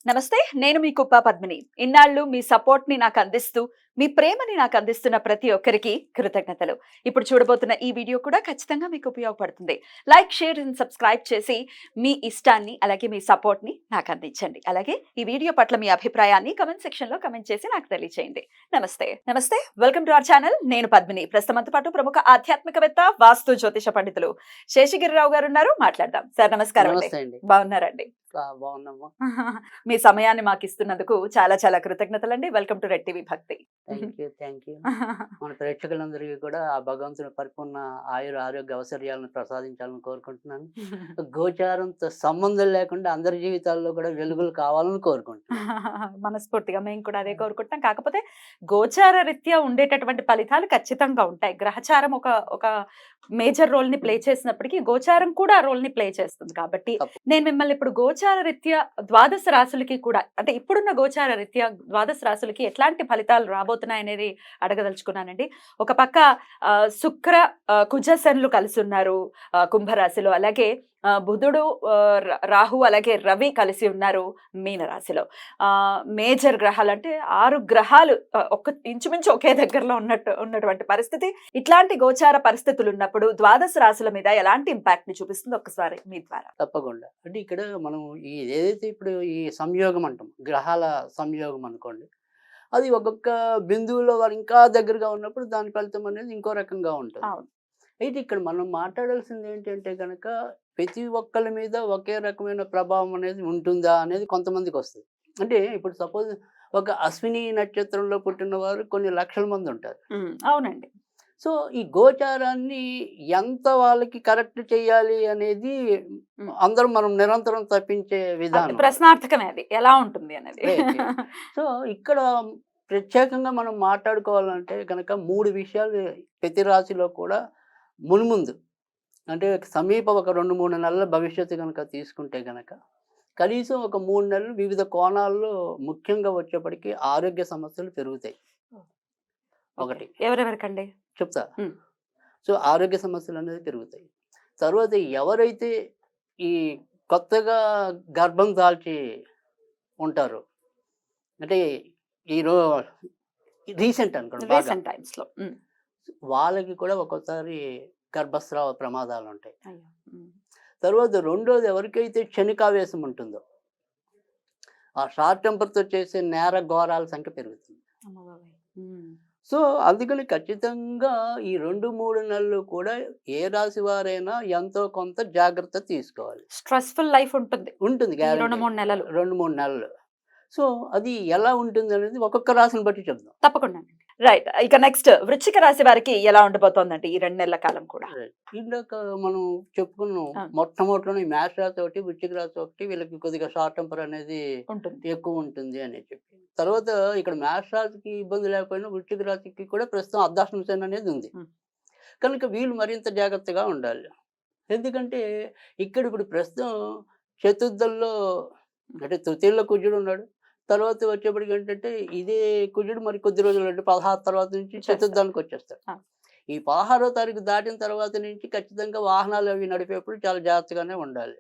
నమస్తే. నేను మీ కుప్ప పద్మిని. ఇన్నాళ్ళు మీ సపోర్ట్‌ని నాకందిస్తూ, మీ ప్రేమని నాకందిస్తున్న ప్రతి ఒక్కరికి కృతజ్ఞతలు. ఇప్పుడు చూడబోతున్న ఈ వీడియో కూడా ఖచ్చితంగా మీకు ఉపయోగపడుతుంది. లైక్, షేర్ అండ్ సబ్స్క్రైబ్ చేసి మీ ఇష్టాన్ని, అలాగే మీ సపోర్ట్‌ని నాకందించండి. అలాగే ఈ వీడియో పట్ల మీ అభిప్రాయాన్ని కామెంట్ సెక్షన్‌లో కామెంట్ చేసి నాకు తెలియజేయండి. నమస్తే. నమస్తే. Welcome to our channel. నేను పద్మిని. ప్రస్తుతం మనతో పాటు ప్రముఖ ఆధ్యాత్మికవేత్త, వాస్తు జ్యోతిష పండితులు శేషగిరిరావు గారు ఉన్నారు. మాట్లాడదాం. సార్ నమస్కారం అండి. నమస్తే అండి. బాగున్నారండి? బాగున్నామ్మా. మీ సమయాన్ని మాకిస్తున్నందుకు చాలా చాలా కృతజ్ఞతలండి. వెల్కమ్ టు రెడ్ టీవీ భక్తి. Thank you. మన ప్రేక్షకులందరికీ కూడా ఆ భగవంతుని పరిపూర్ణ ఆయుర ఆరోగ్య ఐశ్వర్యాలను ప్రసాదించాలని కోరుకుంటున్నాను. గోచారంతో సంబంధం లేకుండా అందరి జీవితాల్లో కూడా వెలుగులు కావాలని కోరుకుంటున్నాను. మనస్ఫూర్తిగా మేము కూడా అదే కోరుకుంటున్నాం. కాకపోతే గోచార రీత్యా ఉండేటటువంటి ఫలితాలు ఖచ్చితంగా ఉంటాయి. గ్రహచారం ఒక ఒక మేజర్ రోల్ ని ప్లే చేసినప్పటికీ గోచారం కూడా ఆ రోల్ ని ప్లే చేస్తుంది. కాబట్టి నేను మిమ్మల్ని ఇప్పుడు గోచార రీత్యా ద్వాదశ రాశులకి కూడా, అంటే ఇప్పుడున్న గోచార రీత్యా ద్వాదశ రాశులకి ఎట్లాంటి ఫలితాలు రాబోతున్నాయి అనేది అడగదలుచుకున్నానండి. ఒక పక్క శుక్ర కుజ శనులు కలిసి ఉన్నారు కుంభరాశిలో. అలాగే బుధుడు, రాహు, అలాగే రవి కలిసి ఉన్నారు మీనరాశిలో. మేజర్ గ్రహాలు అంటే 6 గ్రహాలు ఇంచుమించు ఒకే దగ్గరలో ఉన్నటువంటి పరిస్థితి. ఇట్లాంటి గోచార పరిస్థితులు ఉన్నప్పుడు ద్వాదశ రాశుల మీద ఎలాంటి ఇంపాక్ట్ ని చూపిస్తుంది ఒక్కసారి మీ ద్వారా? తప్పకుండా. అంటే ఇక్కడ మనం ఏదైతే ఇప్పుడు ఈ సంయోగం అంటాం, గ్రహాల సంయోగం అనుకోండి, అది ఒక్కొక్క బిందువులో వారు ఇంకా దగ్గరగా ఉన్నప్పుడు దాని ఫలితం అనేది ఇంకో రకంగా ఉంటుంది. అయితే ఇక్కడ మనం మాట్లాడాల్సింది ఏంటంటే కనుక ప్రతి ఒక్కరి మీద ఒకే రకమైన ప్రభావం అనేది ఉంటుందా అనేది కొంతమందికి వస్తుంది. అంటే ఇప్పుడు సపోజ్ ఒక అశ్విని నక్షత్రంలో పుట్టిన వారు కొన్ని లక్షల మంది ఉంటారు. అవునండి. సో ఈ గోచారాన్ని ఎంత వాళ్ళకి కరెక్ట్ చేయాలి అనేది అందరం మనం నిరంతరం తప్పించే విధానం. ప్రశ్నార్థకమే అది ఎలా ఉంటుంది అనేది. సో ఇక్కడ ప్రత్యేకంగా మనం మాట్లాడుకోవాలంటే కనుక 3 విషయాలు ప్రతి రాశిలో కూడా మున్ముందు, అంటే సమీప ఒక 2-3 నెలల భవిష్యత్తు కనుక తీసుకుంటే కనుక కనీసం ఒక 3 నెలలు వివిధ కోణాల్లో ముఖ్యంగా వచ్చేప్పటికీ ఆరోగ్య సమస్యలు పెరుగుతాయి. ఒకటి ఎవరెవరికండి చెప్తా. సో ఆరోగ్య సమస్యలు అనేది పెరుగుతాయి. తర్వాత ఎవరైతే ఈ కొత్తగా గర్భం దాల్చి ఉంటారో, అంటే రీసెంట్ అనుకోండి, వాళ్ళకి కూడా ఒక్కోసారి గర్భస్రావ ప్రమాదాలు ఉంటాయి. తర్వాత రెండోది, ఎవరికైతే క్షణికావేశం ఉంటుందో ఆ షార్ట్ టెంపర్తో చేసే నేర ఘోరాల సంఖ్య పెరుగుతుంది. సో అందుకని ఖచ్చితంగా ఈ 2-3 నెలలు కూడా ఏ రాశి వారైనా ఎంతో కొంత జాగ్రత్త తీసుకోవాలి. స్ట్రెస్ఫుల్ లైఫ్ ఉంటుంది 2-3 నెలలు. 2-3 నెలలు. సో అది ఎలా ఉంటుంది అనేది ఒక్కొక్క రాశిని బట్టి చెప్దాం. తప్పకుండా. రైట్. ఇక నెక్స్ట్ వృశ్చిక రాశి వారికి ఎలా ఉండబోతోందండి ఈ 2 నెలల కాలం కూడా? ఇందాక మనం చెప్పుకున్నాం, మొట్టమొదటిలోనే మేష రాశి ఒకటి, వృశ్చిక రాశి ఒకటి, వీళ్ళకి కొద్దిగా షార్ట్ టెంపర్ అనేది ఎక్కువ ఉంటుంది అని చెప్పి. తర్వాత ఇక్కడ మేష రాశికి ఇబ్బంది లేకపోయినా వృశ్చిక రాశికి కూడా ప్రస్తుతం అర్ధాష్టమ శని అనేది ఉంది. కనుక వీళ్ళు మరింత జాగ్రత్తగా ఉండాలి. ఎందుకంటే ఇక్కడ ఇప్పుడు ప్రస్తుతం చతుర్థంలో, అంటే తృతీయంలో కుజుడు ఉన్నాడు. తర్వాత వచ్చేప్పటికి ఏంటంటే ఇదే కుజుడు మరి కొద్ది రోజులు, అంటే 16 తర్వాత నుంచి చతుర్థానికి వచ్చేస్తాడు. ఈ 16వ తారీఖు దాటిన తర్వాత నుంచి ఖచ్చితంగా వాహనాలు అవి నడిపేప్పుడు చాలా జాగ్రత్తగానే ఉండాలి.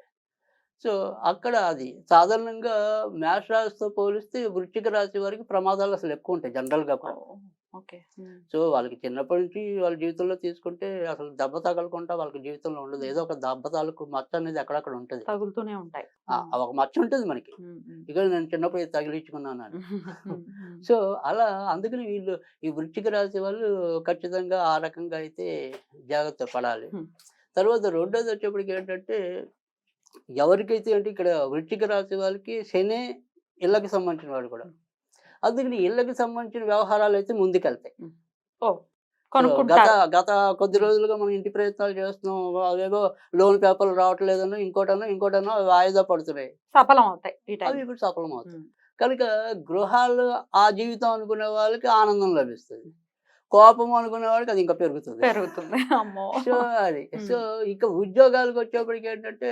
సో అక్కడ అది సాధారణంగా మేష రాశితో పోలిస్తే వృశ్చిక రాశి వారికి ప్రమాదాలు అసలు ఎక్కువ ఉంటాయి జనరల్గా కూడా. సో వాళ్ళకి చిన్నప్పటి నుంచి వాళ్ళ జీవితంలో తీసుకుంటే అసలు దెబ్బ తగలకుండా వాళ్ళకి జీవితంలో ఉండదు. ఏదో ఒక దెబ్బ తాలూకు మచ్చ అనేది అక్కడక్కడ ఉంటుంది, తగులుతూనే ఉంటాయి. ఒక మచ్చ ఉంటుంది మనకి. ఇక నేను చిన్నప్పుడు ఇది తగిలించుకున్నాను అని. సో అలా అందుకని వీళ్ళు ఈ వృశ్చిక రాశి వాళ్ళు ఖచ్చితంగా ఆ రకంగా అయితే జాగ్రత్త పడాలి. తర్వాత రెండోది వచ్చేప్పటికి ఏంటంటే, ఎవరికైతే అంటే ఇక్కడ వృశ్చిక రాశి వాళ్ళకి శనే ఇళ్ళకి సంబంధించిన వాడు కూడా, అందుకని ఇళ్ళకి సంబంధించిన వ్యవహారాలు అయితే ముందుకెళ్తాయి. గత కొద్ది రోజులుగా మనం ఇంటి ప్రయత్నాలు చేస్తున్నాం, అవేవో లోన్ పేపర్లు రావట్లేదనో ఇంకోటనో వాయిదా పడుతున్నాయి, సఫలం అవుతాయి. అవి ఇప్పుడు సఫలం అవుతాయి. కనుక గృహాలు ఆ జీవితం అనుకునే వాళ్ళకి ఆనందం లభిస్తుంది, కోపం అనుకునే వాడికి అది ఇంకా పెరుగుతుంది. సో అది. సో ఇక ఉద్యోగాలకు వచ్చేప్పటికి ఏంటంటే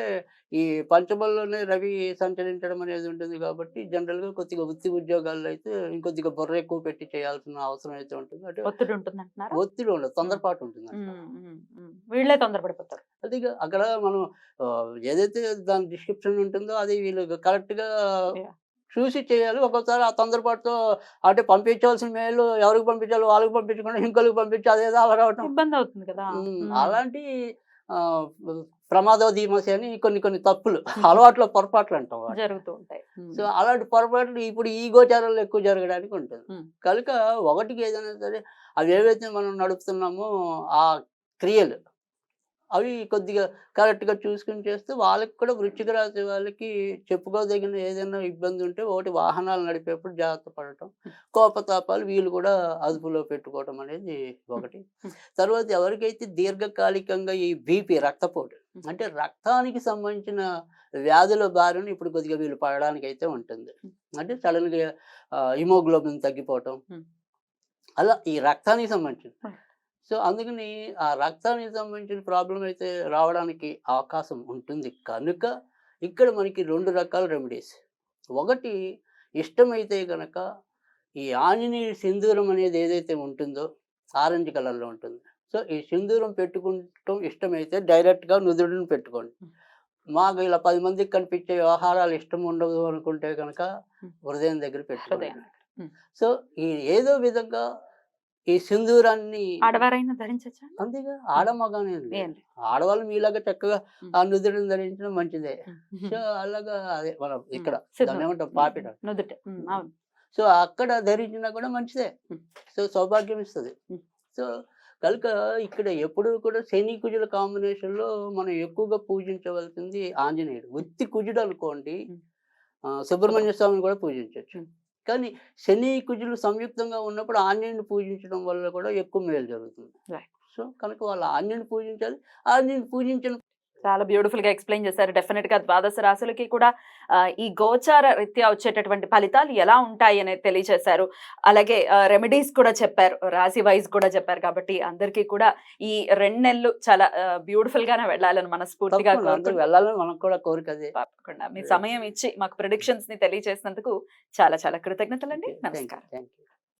ఈ పంచమంలోనే రవి సంచరించడం అనేది ఉంటుంది కాబట్టి జనరల్గా కొద్దిగా వృత్తి ఉద్యోగాల్లో అయితే ఇంకొద్దిగా బుర్ర ఎక్కువ పెట్టి చేయాల్సిన అవసరం అయితే ఉంటుంది. అంటే ఒత్తిడి ఉండదు, తొందరపాటు ఉంటుంది. వీళ్ళే తొందరపడిపోతారు. అది అక్కడ మనం ఏదైతే దాని డిస్క్రిప్షన్ ఉంటుందో అది వీళ్ళు కరెక్ట్గా చూసి చేయాలి. ఒక్కోసారి ఆ తొందరపాటుతో అంటే పంపించవలసిన మెయిల్ ఎవరికి పంపించాలో వాళ్ళకి పంపించకుండా ఇంకోళ్ళకి పంపించి అదేదో అలా రావటం. ఇబ్బంది అవుతుంది కదా. అలాంటి ప్రమాదోదీమసి అని కొన్ని తప్పులు అలవాట్లో పొరపాట్లు అంటాం వాటిని. జరుగుతూ ఉంటాయి. సో అలాంటి పొరపాట్లు ఇప్పుడు ఈ గోచారంలో ఎక్కువ జరగడానికి ఉంటుంది. కనుక ఒకటికి ఏదైనా సరే అవి ఏవైతే మనం నడుపుతున్నామో ఆ క్రియలు అవి కొద్దిగా కరెక్ట్గా చూసుకుని చేస్తే వాళ్ళకి కూడా వృశ్చిక రాశి వాళ్ళకి చెప్పుకోదగిన ఏదైనా ఇబ్బంది ఉంటే ఒకటి వాహనాలు నడిపేప్పుడు జాగ్రత్త పడటం, కోపతాపాలు వీళ్ళు కూడా అదుపులో పెట్టుకోవటం అనేది ఒకటి. తర్వాత ఎవరికైతే దీర్ఘకాలికంగా ఈ బీపీ రక్తపోటు అంటే రక్తానికి సంబంధించిన వ్యాధుల బారిన ఇప్పుడు కొద్దిగా వీళ్ళు పడడానికి అయితే ఉంటుంది. అంటే సడన్గా హిమోగ్లోబిన్ తగ్గిపోవటం అలా ఈ రక్తానికి సంబంధించిన. సో అందుకని ఆ రక్తానికి సంబంధించిన ప్రాబ్లం అయితే రావడానికి అవకాశం ఉంటుంది. కనుక ఇక్కడ మనకి 2 రకాల రెమెడీస్. ఒకటి ఇష్టమైతే కనుక ఈ ఆంజనేయ సింధూరం అనేది ఏదైతే ఉంటుందో ఆరెంజ్ కలర్లో ఉంటుంది. సో ఈ సింధూరం పెట్టుకుంటాం ఇష్టమైతే డైరెక్ట్గా నుదురుని పెట్టుకోండి. మాకు ఇలా 10 మందికి కనిపించే వ్యవహారాలు ఇష్టం ఉండదు అనుకుంటే కనుక హృదయం దగ్గర పెట్టుకోండి. సో ఈ ఏదో విధంగా ఈ సింధూరాన్ని ఆడవారైనా ధరించచ్చా? అంతేగా ఆడమగానే ఆడవాళ్ళు మీలాగా చక్కగా ఆ నుదురుని ధరించడం మంచిదే. సో అలాగా అదే మనం ఇక్కడ దాన్ని ఏమంటాం పాపిట. సో అక్కడ ధరించినా కూడా మంచిదే. సో సౌభాగ్యం ఇస్తుంది. సో కనుక ఇక్కడ ఎప్పుడు కూడా శని కుజుల కాంబినేషన్లో మనం ఎక్కువగా పూజించవలసింది ఆంజనేయుడు. వృత్తి కుజుడు అనుకోండి సుబ్రహ్మణ్య స్వామిని కూడా పూజించవచ్చు. కానీ శని కుజులు సంయుక్తంగా ఉన్నప్పుడు ఆంజనేయుని పూజించడం వల్ల కూడా ఎక్కువ మేలు జరుగుతుంది. సో కనుక వాళ్ళు ఆంజనేయుని పూజించాలి. ఆంజనేయుని పూజించిన చాలా బ్యూటిఫుల్ గా ఎక్స్ప్లెయిన్ చేశారు. డెఫినెట్ గా ద్వాదశ రాశులకి కూడా ఈ గోచార రీత్యా వచ్చేటటువంటి ఫలితాలు ఎలా ఉంటాయి అనేది తెలియజేశారు. అలాగే రెమెడీస్ కూడా చెప్పారు, రాశి వైజ్ కూడా చెప్పారు. కాబట్టి అందరికీ కూడా ఈ 2 నెలలు చాలా బ్యూటిఫుల్ గానే వెళ్ళాలని మనస్ఫూర్తిగా వెళ్ళాలని మనకు కూడా కోరిక. తప్పకుండా మీ సమయం ఇచ్చి మాకు ప్రిడిక్షన్స్ ని తెలియజేసినందుకు చాలా చాలా కృతజ్ఞతలండి. నమస్కారం.